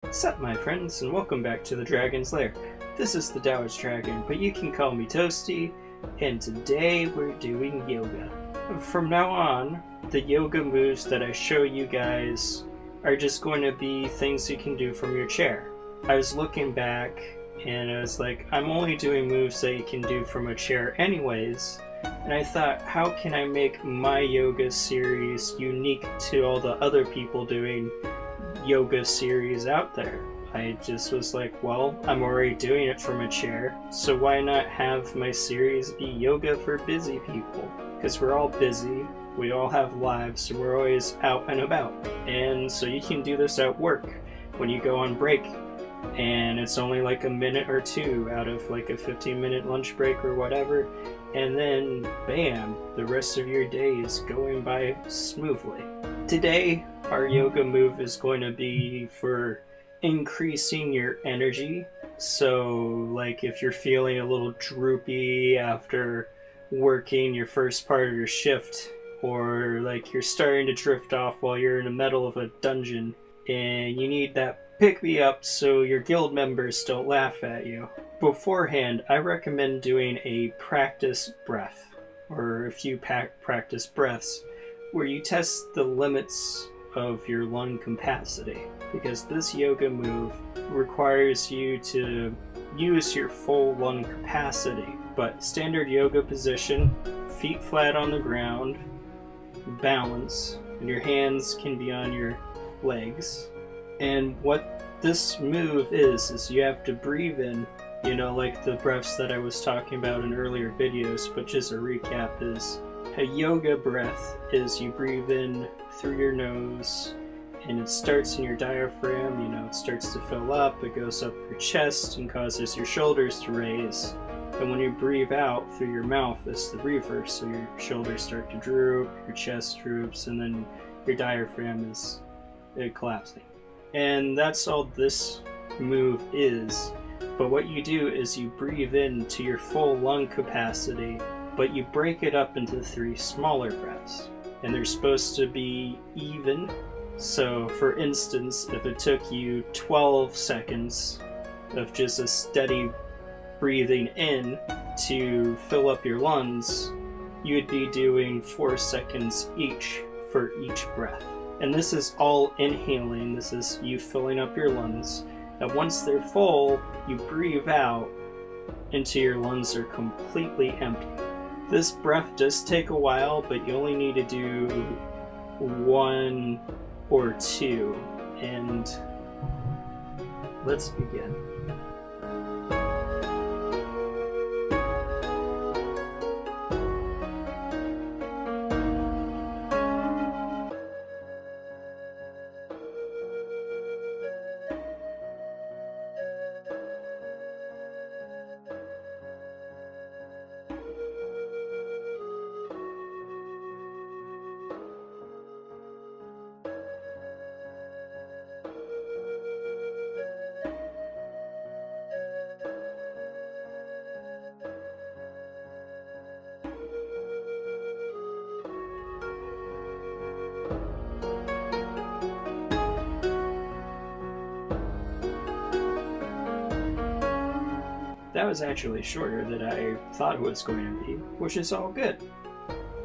What's up, my friends, and welcome back to the Dragon's Lair. This is the Taoist Dragon, but you can call me Toasty, and today we're doing yoga. From now on, the yoga moves that I show you guys are just going to be things you can do from your chair. I was looking back, and I was like, I'm only doing moves that you can do from a chair anyways, and I thought, how can I make my yoga series unique to all the other people doing yoga series out there? I just was like, well, I'm already doing it from a chair, so why not have my series be yoga for busy people? Because we're all busy, we all have lives, so we're always out and about. And so you can do this at work when you go on break, and it's only like a minute or two out of like a 15-minute lunch break or whatever, and then bam, the rest of your day is going by smoothly. Today, our yoga move is going to be for increasing your energy. So like if you're feeling a little droopy after working your first part of your shift, or like you're starting to drift off while you're in the middle of a dungeon and you need that pick me up so your guild members don't laugh at you. Beforehand, I recommend doing a practice breath, or a few practice breaths, where you test the limits of your lung capacity, because this yoga move requires you to use your full lung capacity. But standard yoga position, feet flat on the ground, balance, and your hands can be on your legs. And what this move is you have to breathe in, like the breaths that I was talking about in earlier videos, but just a recap is, a yoga breath is you breathe in through your nose, and it starts in your diaphragm, it starts to fill up, it goes up your chest and causes your shoulders to raise. And when you breathe out through your mouth, it's the reverse, so your shoulders start to droop, your chest droops, and then your diaphragm is collapsing. And that's all this move is. But what you do is you breathe in to your full lung capacity, but you break it up into 3 smaller breaths. And they're supposed to be even. So for instance, if it took you 12 seconds of just a steady breathing in to fill up your lungs, you would be doing 4 seconds each for each breath. And this is all inhaling, this is you filling up your lungs. And once they're full, you breathe out until your lungs are completely empty. This breath does take a while, but you only need to do 1 or 2. And let's begin. That was actually shorter than I thought it was going to be, which is all good.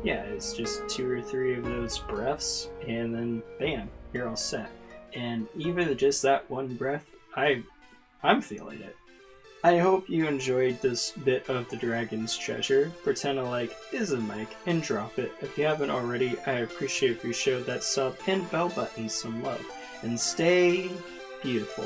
Yeah, it's just 2 or 3 of those breaths, and then bam, you're all set. And even just that one breath, I'm feeling it. I hope you enjoyed this bit of the Dragon's Treasure. Pretend to like is a mic and drop it. If you haven't already, I appreciate if you showed that sub and bell button some love. And stay beautiful.